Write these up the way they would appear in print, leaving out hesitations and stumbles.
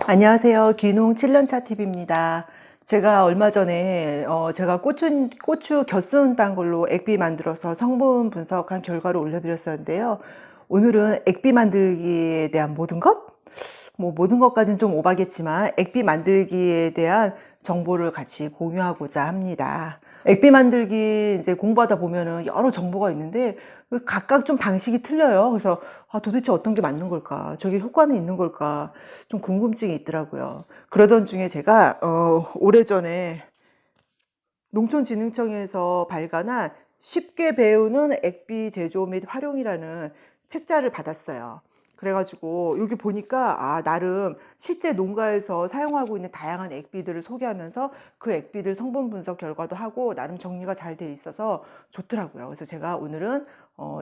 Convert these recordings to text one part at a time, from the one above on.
안녕하세요. 귀농 7년차 TV입니다. 제가 얼마 전에 제가 고추 겨순 딴 걸로 액비 만들어서 성분 분석한 결과를 올려드렸었는데요. 오늘은 액비 만들기에 대한 모든 것? 뭐 모든 것까지는 좀 오바겠지만 액비 만들기에 대한 정보를 같이 공유하고자 합니다. 액비 만들기 이제 공부하다 보면은 여러 정보가 있는데 각각 좀 방식이 틀려요. 그래서 도대체 어떤 게 맞는 걸까? 저게 효과는 있는 걸까? 좀 궁금증이 있더라고요. 그러던 중에 제가 오래전에 농촌진흥청에서 발간한 쉽게 배우는 액비 제조 및 활용이라는 책자를 받았어요. 그래가지고 여기 보니까 나름 실제 농가에서 사용하고 있는 다양한 액비들을 소개하면서 그 액비들 성분 분석 결과도 하고 나름 정리가 잘 돼 있어서 좋더라고요. 그래서 제가 오늘은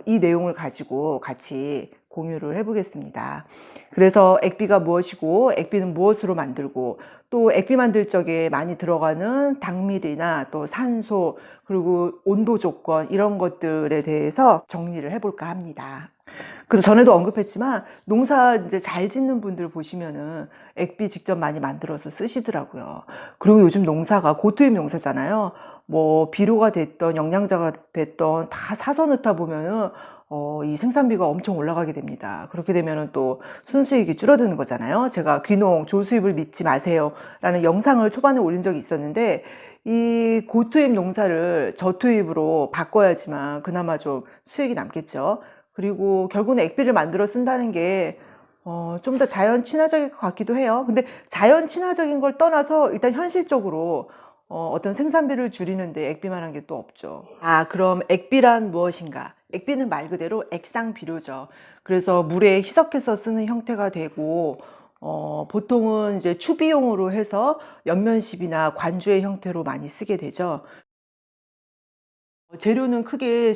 이 내용을 가지고 같이 공유를 해보겠습니다. 그래서 액비가 무엇이고 액비는 무엇으로 만들고 또 액비 만들 적에 많이 들어가는 당밀이나 또 산소 그리고 온도 조건 이런 것들에 대해서 정리를 해볼까 합니다. 그래서 전에도 언급했지만 농사 이제 잘 짓는 분들 보시면은 액비 직접 많이 만들어서 쓰시더라고요. 그리고 요즘 농사가 고투입 농사잖아요. 뭐 비료가 됐던 영양자가 됐던 다 사서 넣다 보면은 이 생산비가 엄청 올라가게 됩니다. 그렇게 되면은 또 순수익이 줄어드는 거잖아요. 제가 귀농 조수입을 믿지 마세요 라는 영상을 초반에 올린 적이 있었는데 이 고투입 농사를 저투입으로 바꿔야지만 그나마 좀 수익이 남겠죠. 그리고 결국은 액비를 만들어 쓴다는 게 좀 더 자연 친화적일 것 같기도 해요. 근데 자연 친화적인 걸 떠나서 일단 현실적으로 어떤 생산비를 줄이는데 액비만 한 게 또 없죠. 그럼 액비란 무엇인가? 액비는 말 그대로 액상 비료죠. 그래서 물에 희석해서 쓰는 형태가 되고 보통은 이제 추비용으로 해서 연면십이나 관주의 형태로 많이 쓰게 되죠. 재료는 크게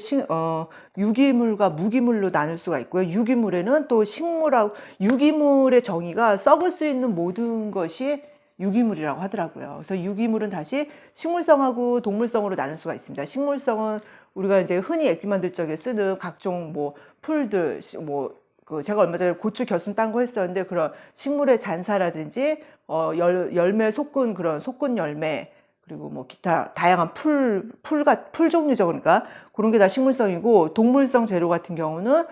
유기물과 무기물로 나눌 수가 있고요. 유기물에는 또 식물하고 유기물의 정의가 썩을 수 있는 모든 것이 유기물이라고 하더라고요. 그래서 유기물은 다시 식물성하고 동물성으로 나눌 수가 있습니다. 식물성은 우리가 이제 흔히 액비 만들 적에 쓰는 각종 뭐 풀들 제가 얼마 전에 고추 겨순 딴 거 했었는데 그런 식물의 잔사라든지 열매 솟군 그런 솟군 열매 그리고 뭐 기타 다양한 풀 종류죠. 그러니까 그런 게 다 식물성이고 동물성 재료 같은 경우는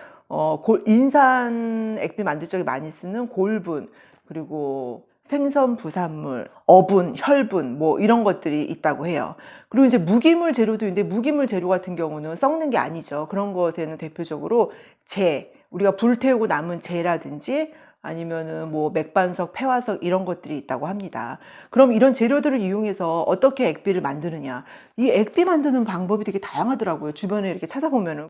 인산 액비 만들 적에 많이 쓰는 골분 그리고 생선 부산물, 어분, 혈분 뭐 이런 것들이 있다고 해요. 그리고 이제 무기물 재료도 있는데 무기물 재료 같은 경우는 썩는 게 아니죠. 그런 것에는 대표적으로 우리가 불태우고 남은 재라든지 아니면은 뭐 맥반석, 폐화석 이런 것들이 있다고 합니다. 그럼 이런 재료들을 이용해서 어떻게 액비를 만드느냐? 이 액비 만드는 방법이 되게 다양하더라고요. 주변에 이렇게 찾아보면은.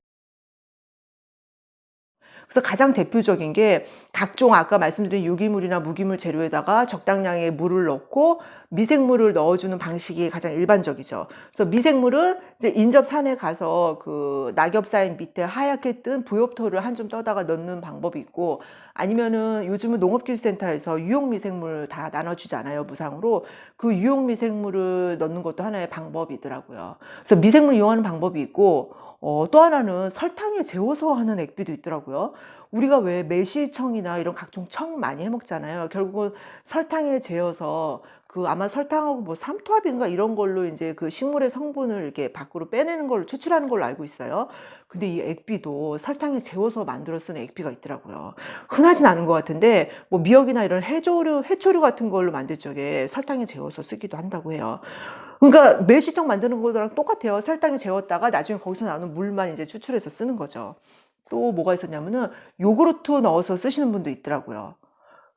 그래서 가장 대표적인 게 각종 아까 말씀드린 유기물이나 무기물 재료에다가 적당량의 물을 넣고 미생물을 넣어주는 방식이 가장 일반적이죠. 그래서 미생물은 이제 인접산에 가서 그 낙엽사인 밑에 하얗게 뜬 부엽토를 한 줌 떠다가 넣는 방법이 있고 아니면은 요즘은 농업기술센터에서 유용미생물 다 나눠주잖아요. 무상으로. 그 유용미생물을 넣는 것도 하나의 방법이더라고요. 그래서 미생물 이용하는 방법이 있고 또 하나는 설탕에 재워서 하는 액비도 있더라고요. 우리가 왜 매실청이나 이런 각종 청 많이 해 먹잖아요. 결국은 설탕에 재워서 아마 설탕하고 뭐 삼투압인가 이런 걸로 이제 그 식물의 성분을 이렇게 밖으로 빼내는 걸로 추출하는 걸로 알고 있어요. 근데 이 액비도 설탕에 재워서 만들어 쓰는 액비가 있더라고요. 흔하진 않은 것 같은데 뭐 미역이나 이런 해초류 같은 걸로 만들 적에 설탕에 재워서 쓰기도 한다고 해요. 그러니까 매실청 만드는 거랑 똑같아요. 설탕에 재웠다가 나중에 거기서 나오는 물만 이제 추출해서 쓰는 거죠. 또 뭐가 있었냐면은 요구르트 넣어서 쓰시는 분도 있더라고요.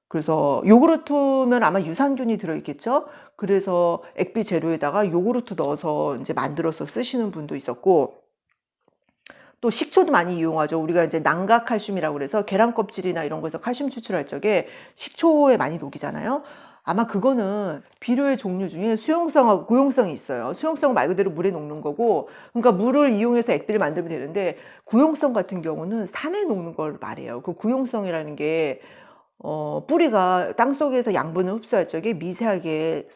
그래서 요구르트면 아마 유산균이 들어있겠죠. 그래서 액비 재료에다가 요구르트 넣어서 이제 만들어서 쓰시는 분도 있었고 또 식초도 많이 이용하죠. 우리가 이제 난각칼슘이라고 그래서 계란 껍질이나 이런 거에서 칼슘 추출할 적에 식초에 많이 녹이잖아요. 아마 그거는 비료의 종류 중에 수용성하고 구용성이 있어요. 수용성 말 그대로 물에 녹는 거고, 그러니까 물을 이용해서 액비를 만들면 되는데, 구용성 같은 경우는 산에 녹는 걸 말해요. 그 구용성이라는 게 뿌리가 땅속에서 양분을 흡수할 적에 미세하게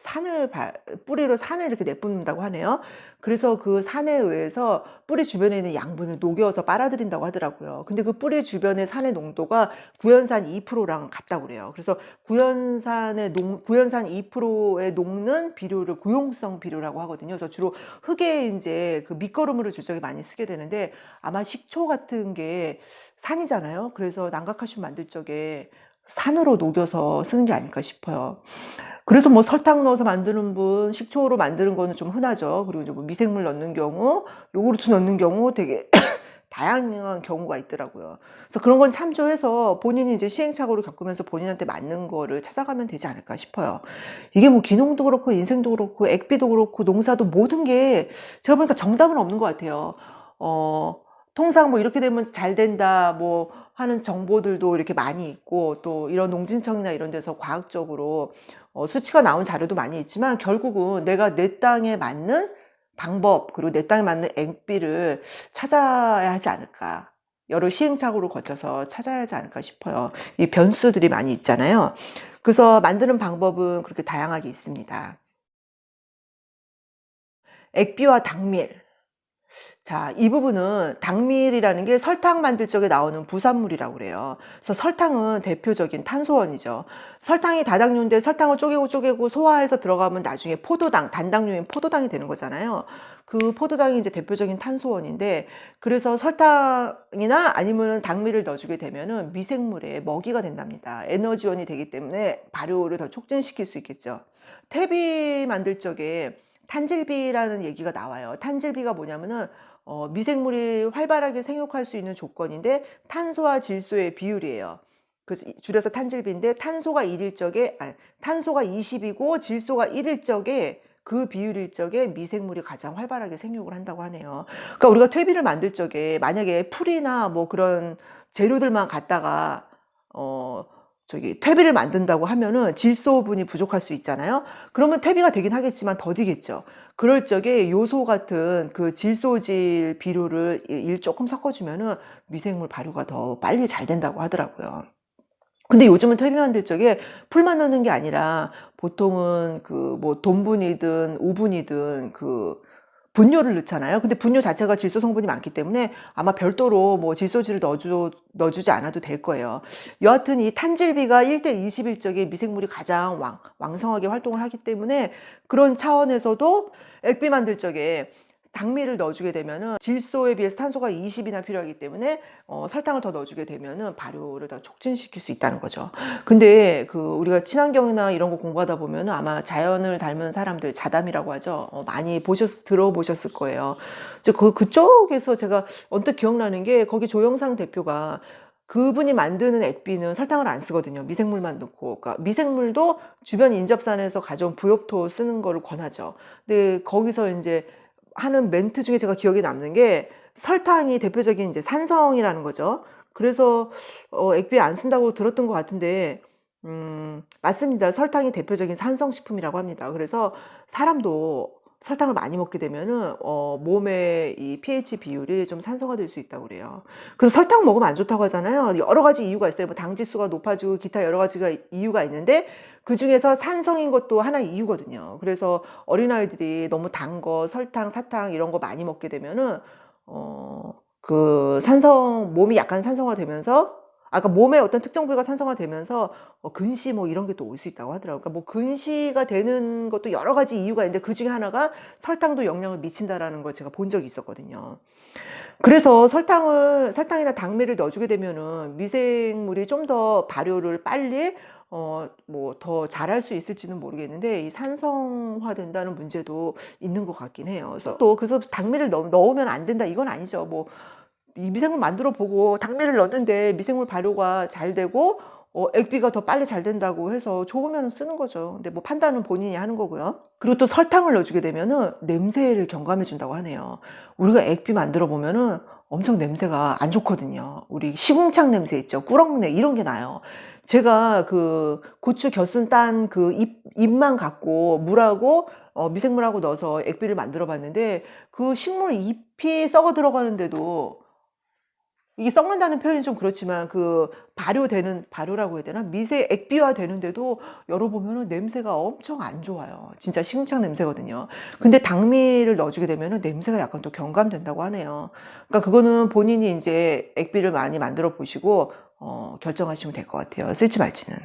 뿌리로 산을 이렇게 내뿜는다고 하네요. 그래서 그 산에 의해서 뿌리 주변에 있는 양분을 녹여서 빨아들인다고 하더라고요. 근데 그 뿌리 주변의 산의 농도가 구연산 2%랑 같다고 그래요. 그래서 구연산 2%에 녹는 비료를 구용성 비료라고 하거든요. 그래서 주로 흙에 이제 그 밑거름으로 주적에 많이 쓰게 되는데, 아마 식초 같은 게 산이잖아요. 그래서 난각칼슘 만들 적에 산으로 녹여서 쓰는 게 아닐까 싶어요. 그래서 뭐 설탕 넣어서 만드는 분, 식초로 만드는 거는 좀 흔하죠. 그리고 이제 뭐 미생물 넣는 경우, 요구르트 넣는 경우 되게 다양한 경우가 있더라고요. 그래서 그런 건 참조해서 본인이 이제 시행착오를 겪으면서 본인한테 맞는 거를 찾아가면 되지 않을까 싶어요. 이게 뭐 기농도 그렇고 인생도 그렇고 액비도 그렇고 농사도 모든 게 제가 보니까 정답은 없는 것 같아요. 어, 통상 뭐 이렇게 되면 잘 된다 뭐 하는 정보들도 이렇게 많이 있고, 또 이런 농진청이나 이런 데서 과학적으로 수치가 나온 자료도 많이 있지만, 결국은 내가 내 땅에 맞는 방법, 그리고 내 땅에 맞는 액비를 찾아야 하지 않을까. 여러 시행착오를 거쳐서 찾아야 하지 않을까 싶어요. 이 변수들이 많이 있잖아요. 그래서 만드는 방법은 그렇게 다양하게 있습니다. 액비와 당밀. 자, 이 부분은 당밀이라는 게 설탕 만들 적에 나오는 부산물이라고 그래요. 그래서 설탕은 대표적인 탄소원이죠. 설탕이 다당류인데 설탕을 쪼개고 소화해서 들어가면 나중에 포도당, 단당류인 포도당이 되는 거잖아요. 그 포도당이 이제 대표적인 탄소원인데, 그래서 설탕이나 아니면 당밀을 넣어주게 되면은 미생물의 먹이가 된답니다. 에너지원이 되기 때문에 발효를 더 촉진시킬 수 있겠죠. 퇴비 만들 적에 탄질비라는 얘기가 나와요. 탄질비가 뭐냐면은 미생물이 활발하게 생육할 수 있는 조건인데, 탄소와 질소의 비율이에요. 그래서 줄여서 탄질비인데, 탄소가 1일 적에, 아니, 탄소가 20이고 질소가 1일 적에, 그 비율일 적에 미생물이 가장 활발하게 생육을 한다고 하네요. 그러니까 우리가 퇴비를 만들 적에 만약에 풀이나 뭐 그런 재료들만 갖다가 퇴비를 만든다고 하면은 질소분이 부족할 수 있잖아요. 그러면 퇴비가 되긴 하겠지만 더디겠죠. 그럴 적에 요소 같은 그 질소질 비료를 조금 섞어주면은 미생물 발효가 더 빨리 잘 된다고 하더라고요. 근데 요즘은 퇴비 만들 적에 풀만 넣는 게 아니라 보통은 그 뭐 돈분이든 우분이든 그 분뇨를 넣잖아요. 근데 분뇨 자체가 질소 성분이 많기 때문에 아마 별도로 뭐 질소질을 넣어주지 않아도 될 거예요. 여하튼 이 탄질비가 1대 20일 적에 미생물이 가장 왕성하게 활동을 하기 때문에, 그런 차원에서도 액비 만들 적에 당밀을 넣어주게 되면은 질소에 비해서 탄소가 20이나 필요하기 때문에 설탕을 더 넣어주게 되면은 발효를 더 촉진시킬 수 있다는 거죠. 근데 그 우리가 친환경이나 이런 거 공부하다 보면은 아마 자연을 닮은 사람들, 자담이라고 하죠. 많이 들어보셨을 거예요. 이제 그쪽에서 제가 언뜻 기억나는 게, 거기 조영상 대표가 그분이 만드는 액비는 설탕을 안 쓰거든요. 미생물만 넣고. 그러니까 미생물도 주변 인접산에서 가져온 부엽토 쓰는 거를 권하죠. 근데 거기서 이제 하는 멘트 중에 제가 기억에 남는 게, 설탕이 대표적인 이제 산성이라는 거죠. 그래서 액비에 안 쓴다고 들었던 것 같은데, 맞습니다. 설탕이 대표적인 산성식품이라고 합니다. 그래서 사람도 설탕을 많이 먹게 되면은 몸의 이 pH 비율이 좀 산성화될 수 있다고 그래요. 그래서 설탕 먹으면 안 좋다고 하잖아요. 여러 가지 이유가 있어요. 뭐 당지수가 높아지고 기타 여러 가지가 이유가 있는데, 그 중에서 산성인 것도 하나의 이유거든요. 그래서 어린아이들이 너무 단 거, 설탕, 사탕 이런 거 많이 먹게 되면은 그 몸이 약간 산성화되면서, 아까 몸의 어떤 특정 부위가 산성화되면서 근시 뭐 이런 게 또 올 수 있다고 하더라고요. 그러니까 뭐 근시가 되는 것도 여러 가지 이유가 있는데, 그 중에 하나가 설탕도 영향을 미친다라는 걸 제가 본 적이 있었거든요. 그래서 설탕이나 당밀을 넣어주게 되면은 미생물이 좀 더 발효를 빨리 뭐 더 잘할 수 있을지는 모르겠는데, 이 산성화된다는 문제도 있는 것 같긴 해요. 그래서 당밀을 넣으면 안 된다 이건 아니죠. 뭐 이 미생물 만들어 보고 당밀을 넣는데 미생물 발효가 잘 되고 액비가 더 빨리 잘 된다고 해서 좋으면 쓰는 거죠. 근데 뭐 판단은 본인이 하는 거고요. 그리고 또 설탕을 넣어주게 되면은 냄새를 경감해 준다고 하네요. 우리가 액비 만들어 보면은 엄청 냄새가 안 좋거든요. 우리 시궁창 냄새 있죠. 꾸렁내 이런 게 나요. 제가 그 고추 겨순 딴 그 잎만 갖고 물하고 미생물하고 넣어서 액비를 만들어 봤는데, 그 식물 잎이 썩어 들어가는데도 이게 썩는다는 표현이 좀 그렇지만 그 발효라고 해야 되나? 미세 액비화되는데도 열어보면은 냄새가 엄청 안 좋아요. 진짜 시궁창 냄새거든요. 근데 당미를 넣어주게 되면은 냄새가 약간 또 경감된다고 하네요. 그러니까 그거는 본인이 인제 액비를 많이 만들어 보시고 결정하시면 될 것 같아요, 쓸지 말지는.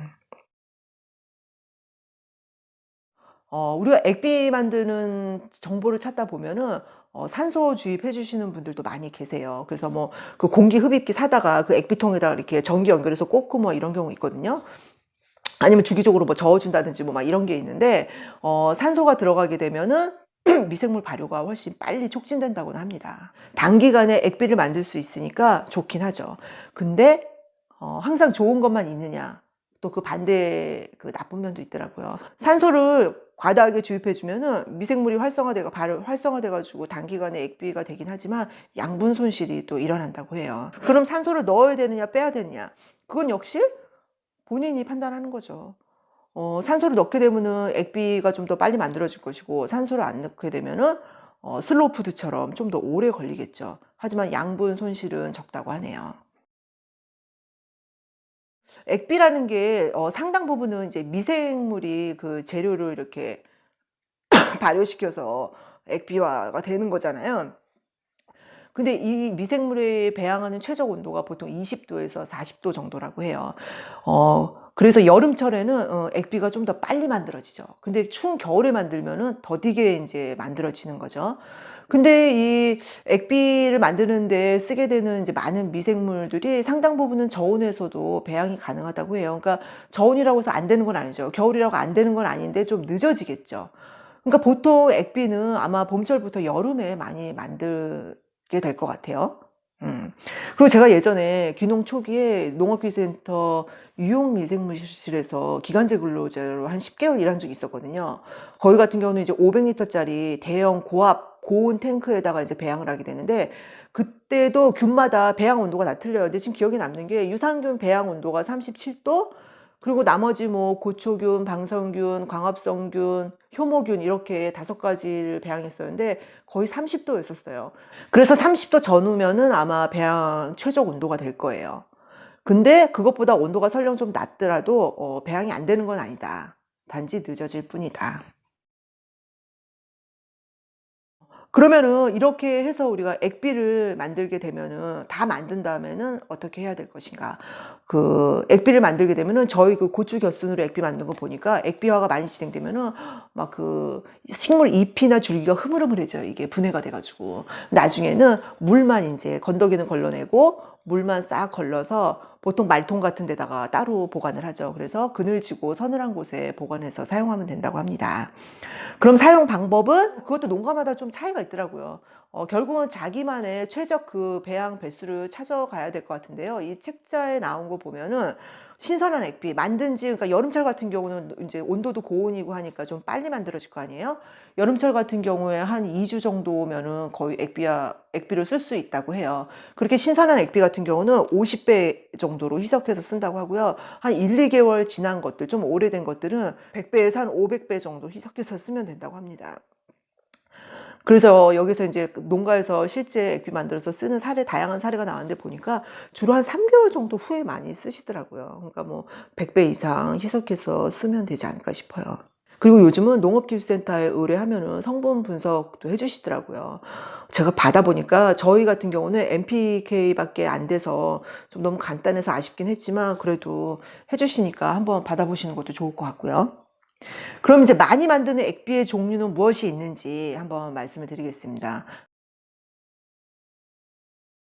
우리가 액비 만드는 정보를 찾다 보면은 산소 주입해 주시는 분들도 많이 계세요. 그래서 뭐 그 공기 흡입기 사다가 그 액비통에다가 이렇게 전기 연결해서 꽂고 뭐 이런 경우 있거든요. 아니면 주기적으로 뭐 저어 준다든지 뭐 막 이런 게 있는데 산소가 들어가게 되면은 미생물 발효가 훨씬 빨리 촉진된다고는 합니다. 단기간에 액비를 만들 수 있으니까 좋긴 하죠. 근데 항상 좋은 것만 있느냐? 또 그 반대 그 나쁜 면도 있더라고요. 산소를 과다하게 주입해 주면은 미생물이 활성화돼 가지고 단기간에 액비가 되긴 하지만 양분 손실이 또 일어난다고 해요. 그럼 산소를 넣어야 되느냐 빼야 되느냐? 그건 역시 본인이 판단하는 거죠. 산소를 넣게 되면은 액비가 좀 더 빨리 만들어질 것이고, 산소를 안 넣게 되면은 슬로우 푸드처럼 좀 더 오래 걸리겠죠. 하지만 양분 손실은 적다고 하네요. 액비라는 게 상당 부분은 이제 미생물이 그 재료를 이렇게 발효시켜서 액비화가 되는 거잖아요. 근데 이 미생물에 배양하는 최적 온도가 보통 20 도에서 40도 정도라고 해요. 그래서 여름철에는 액비가 좀 더 빨리 만들어지죠. 근데 추운 겨울에 만들면은 더디게 인제 만들어지는 거죠. 근데 이 액비를 만드는 데 쓰게 되는 이제 많은 미생물들이 상당 부분은 저온에서도 배양이 가능하다고 해요. 그러니까 저온이라고 해서 안 되는 건 아니죠. 겨울이라고 안 되는 건 아닌데 좀 늦어지겠죠. 그러니까 보통 액비는 아마 봄철부터 여름에 많이 만들게 될 것 같아요. 그리고 제가 예전에 귀농 초기에 농업기술센터 유용미생물실에서 기간제 근로자로 한 10 개월 일한 적이 있었거든요. 거기 같은 경우는 이제 500 리터짜리 대형 고압 고온 탱크에다가 이제 배양을 하게 되는데, 그때도 균마다 배양 온도가 다 틀려요. 근데 지금 기억에 남는 게 유산균 배양 온도가 37 도, 그리고 나머지 뭐 고초균, 방성균, 광합성균, 효모균 이렇게 5가지를 배양했었는데 거의 30 도였었어요. 그래서 30도 전후면은 아마 배양 최적 온도가 될 거예요. 근데 그것보다 온도가 설령 좀 낮더라도 배양이 안 되는 건 아니다. 단지 늦어질 뿐이다. 그러면은 이렇게 해서 우리가 액비를 만들게 되면은 다 만든 다음에는 어떻게 해야 될 것인가? 그 액비를 만들게 되면은 저희 그 고추 겨순으로 액비 만든 거 보니까 액비화가 많이 진행되면은 막 그 식물 잎이나 줄기가 흐물흐물해져요. 이게 분해가 돼 가지고. 나중에는 물만 인제 건더기는 걸러내고 물만 싹 걸러서 보통 말통 같은 데다가 따로 보관을 하죠. 그래서 그늘지고 서늘한 곳에 보관해서 사용하면 된다고 합니다. 그럼 사용 방법은 그것도 농가마다 좀 차이가 있더라고요. 결국은 자기만의 최적 그 배양 배수를 찾아가야 될 것 같은데요. 이 책자에 나온 거 보면은 신선한 액비 만든 지, 그러니까 여름철 같은 경우는 인제 온도도 고온이고 하니까 좀 빨리 만들어질 거 아니에요. 여름철 같은 경우에 한 2주 정도면은 거의 액비를 쓸 수 있다고 해요. 그렇게 신선한 액비 같은 경우는 50배 정도로 희석해서 쓴다고 하고요. 한 1-2 개월 지난 것들, 좀 오래된 것들은 100 배에서 한 500배 정도 희석해서 쓰면 된다고 합니다. 그래서 여기서 인제 그 농가에서 실제 액비 만들어서 쓰는 다양한 사례가 나왔는데 보니까 주로 한 3 개월 정도 후에 많이 쓰시더라고요. 그러니까 뭐 100배 이상 희석해서 쓰면 되지 않을까 싶어요. 그리고 요즘은 농업기술센터에 의뢰하면은 성분 분석도 해 주시더라고요. 제가 받아 보니까 저희 같은 경우는 NPK 밖에 안 돼서 좀 너무 간단해서 아쉽긴 했지만, 그래도 해 주시니까 한번 받아 보시는 것도 좋을 것 같고요. 그럼 이제 많이 만드는 액비의 종류는 무엇이 있는지 한번 말씀을 드리겠습니다.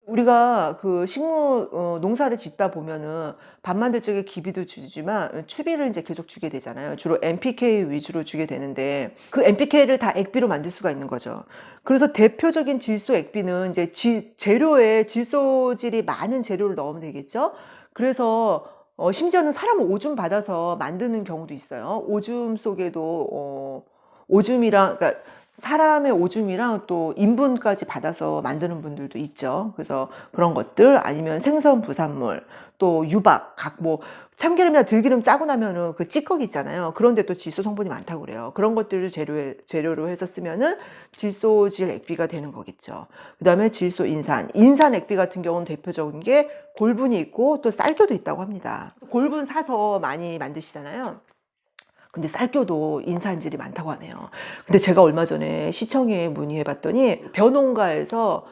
우리가 그 식물 농사를 짓다 보면은 밥 만들 적에 기비도 주지만 추비를 인제 계속 주게 되잖아요. 주로 NPK 위주로 주게 되는데 그 NPK를 다 액비로 만들 수가 있는 거죠. 그래서 대표적인 질소 액비는 인제 재료에 질소질이 많은 재료를 넣으면 되겠죠. 그래서 심지어는 사람 오줌 받아서 만드는 경우도 있어요. 오줌 속에도 오줌이랑, 그러니까 사람의 오줌이랑 또 인분까지 받아서 만드는 분들도 있죠. 그래서 그런 것들, 아니면 생선 부산물, 또 유박, 각 뭐 참기름이나 들기름 짜고 나면은 그 찌꺼기 있잖아요. 그런데 또 질소 성분이 많다고 그래요. 그런 것들을 재료로 해서 쓰면은 질소질 액비가 되는 거겠죠. 그다음에 질소 인산, 인산 액비 같은 경우는 대표적인 게 골분이 있고 또 쌀교도 있다고 합니다. 골분 사서 많이 만드시잖아요. 근데 쌀교도 인산질이 많다고 하네요. 근데 제가 얼마 전에 시청에 문의해 봤더니 벼농가에서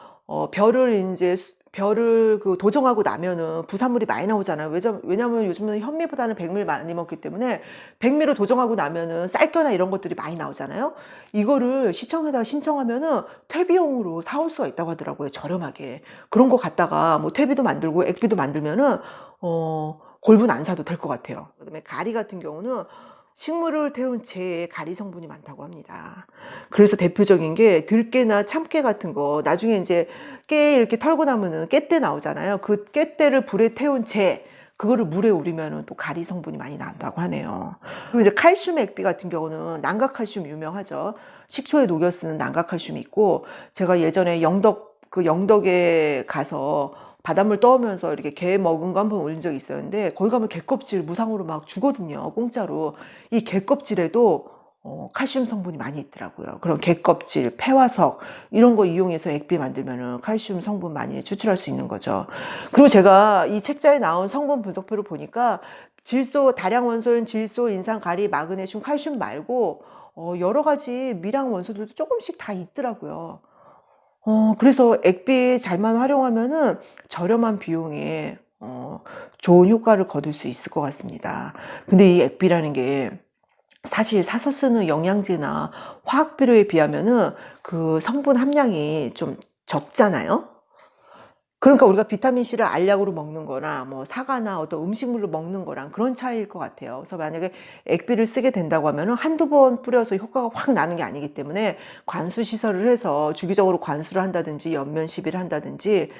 벼를 그 도정하고 나면은 부산물이 많이 나오잖아요. 왜냐면 요즘은 현미보다는 백미를 많이 먹기 때문에 백미로 도정하고 나면은 쌀교나 이런 것들이 많이 나오잖아요. 이거를 시청에다 신청하면은 퇴비용으로 사올 수가 있다고 하더라고요. 저렴하게. 그런 거 갖다가 뭐 퇴비도 만들고 액비도 만들면은 골분 안 사도 될 것 같아요. 그다음에 가리 같은 경우는 식물을 태운 재에 가리 성분이 많다고 합니다. 그래서 대표적인 게 들깨나 참깨 같은 거, 나중에 이제 깨 이렇게 털고 나면은 깨때 나오잖아요. 그 깨때를 불에 태운 재, 그거를 물에 우리면은 또 가리 성분이 많이 난다고 하네요. 그리고 이제 칼슘 액비 같은 경우는 난각칼슘 유명하죠. 식초에 녹여 쓰는 난각칼슘이 있고, 제가 예전에 영덕에 가서 바닷물 떠오면서 이렇게 게 먹은 거 한번 올린 적이 있었는데, 거기 가면 게 껍질 무상으로 막 주거든요. 공짜로. 이 게 껍질에도 칼슘 성분이 많이 있더라고요. 그럼 게 껍질, 폐화석 이런 거 이용해서 액비 만들면은 칼슘 성분 많이 추출할 수 있는 거죠. 그리고 제가 이 책자에 나온 성분 분석표를 보니까 다량 원소인 질소, 인산, 가리, 마그네슘, 칼슘 말고 여러 가지 미량 원소들도 조금씩 다 있더라고요. 그래서 액비 잘만 활용하면은 저렴한 비용에 좋은 효과를 거둘 수 있을 것 같습니다. 근데 이 액비라는 게 사실 사서 쓰는 영양제나 화학비료에 비하면은 그 성분 함량이 좀 적잖아요. 그러니까 우리가 비타민C를 알약으로 먹는 거나 뭐 사과나 어떤 음식물로 먹는 거랑 그런 차이일 것 같아요. 그래서 만약에 액비를 쓰게 된다고 하면은 한두 번 뿌려서 효과가 확 나는 게 아니기 때문에 관수 시설을 해서 주기적으로 관수를 한다든지 연면 시비를 한다든지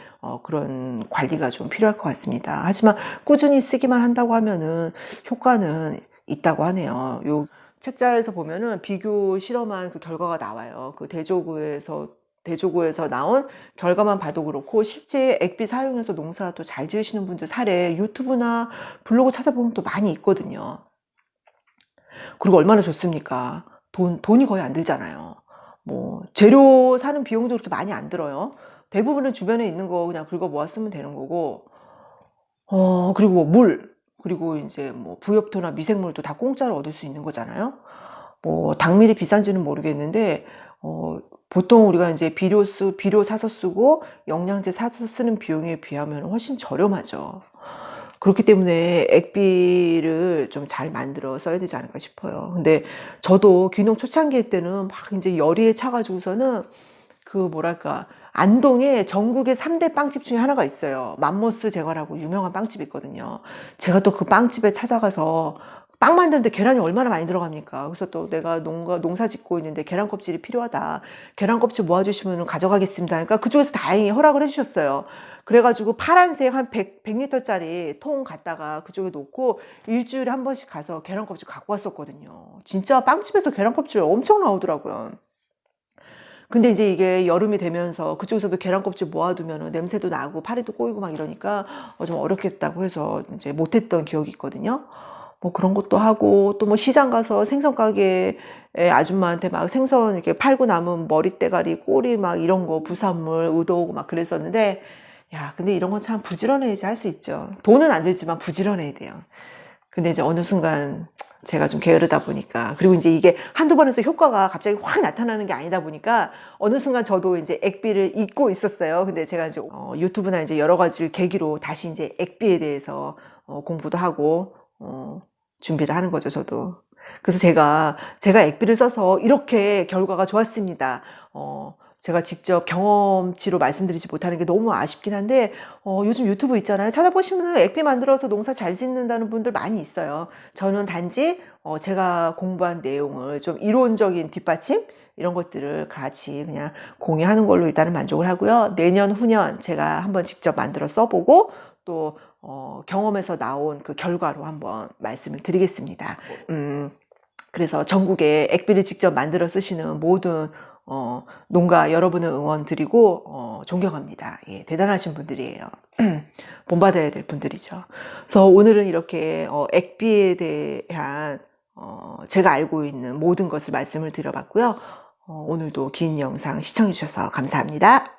그런 관리가 좀 필요할 것 같습니다. 하지만 꾸준히 쓰기만 한다고 하면은 효과는 있다고 하네요. 요 책자에서 보면은 비교 실험한 그 결과가 나와요. 그 대조구에서 나온 결과만 봐도 그렇고, 실제 액비 사용해서 농사도 잘 지으시는 분들 사례 유튜브나 블로그 찾아보면 또 많이 있거든요. 그리고 얼마나 좋습니까? 돈이 거의 안 들잖아요. 뭐 재료 사는 비용도 그렇게 많이 안 들어요. 대부분은 주변에 있는 거 그냥 긁어 모아 쓰면 되는 거고, 그리고 뭐 그리고 이제 뭐 부엽토나 미생물도 다 공짜로 얻을 수 있는 거잖아요. 뭐 당밀이 비싼지는 모르겠는데 보통 우리가 이제 비료 사서 쓰고 영양제 사서 쓰는 비용에 비하면 훨씬 저렴하죠. 그렇기 때문에 액비를 좀 잘 만들어 써야 되지 않을까 싶어요. 근데 저도 귀농 초창기 때는 막 이제 열의에 차가지고서는 그 뭐랄까, 안동에 전국의 3대 빵집 중에 하나가 있어요. 맘모스 제과라고 유명한 빵집이 있거든요. 제가 또 그 빵집에 찾아가서 빵 만드는데 계란이 얼마나 많이 들어갑니까? 그래서 또 내가 농사 짓고 있는데 계란 껍질이 필요하다. 계란 껍질 모아주시면 가져가겠습니다. 그러니까 그쪽에서 다행히 허락을 해주셨어요. 그래가지고 파란색 한 100리터짜리 통 갖다가 그쪽에 놓고 일주일에 한 번씩 가서 계란 껍질 갖고 왔었거든요. 진짜 빵집에서 계란 껍질 엄청 나오더라고요. 근데 이제 이게 여름이 되면서 그쪽에서도 계란 껍질 모아두면 냄새도 나고 파리도 꼬이고 막 이러니까 좀 어렵겠다고 해서 이제 못했던 기억이 있거든요. 뭐 그런 것도 하고, 또 뭐 시장 가서 생선 가게 아줌마한테 막 생선 이렇게 팔고 남은 머리대가리, 꼬리 막 이런 거 부산물 의도오고 막 그랬었는데, 야, 근데 이런 건 참 부지런해야지 할 수 있죠. 돈은 안 들지만 부지런해야 돼요. 근데 이제 어느 순간 제가 좀 게으르다 보니까, 그리고 이제 이게 한두 번 해서 효과가 갑자기 확 나타나는 게 아니다 보니까 어느 순간 저도 이제 액비를 잊고 있었어요. 근데 제가 이제 유튜브나 이제 여러 가지를 계기로 다시 이제 액비에 대해서 공부도 하고 준비를 하는 거죠, 저도. 그래서 제가 액비를 써서 이렇게 결과가 좋았습니다. 제가 직접 경험치로 말씀드리지 못하는 게 너무 아쉽긴 한데, 요즘 유튜브 있잖아요. 찾아보시면 액비 만들어서 농사 잘 짓는다는 분들 많이 있어요. 저는 단지 제가 공부한 내용을 좀 이론적인 뒷받침 이런 것들을 같이 그냥 공유하는 걸로 일단은 만족을 하고요. 내년 후년 제가 한번 직접 만들어 써보고 또 경험에서 나온 그 결과로 한번 말씀을 드리겠습니다. 그래서 전국에 액비를 직접 만들어 쓰시는 모든 농가 여러분을 응원 드리고 존경합니다. 예, 대단하신 분들이에요. 본받아야 될 분들이죠. 그래서 오늘은 이렇게 액비에 대한 제가 알고 있는 모든 것을 말씀을 드려봤고요. 오늘도 긴 영상 시청해 주셔서 감사합니다.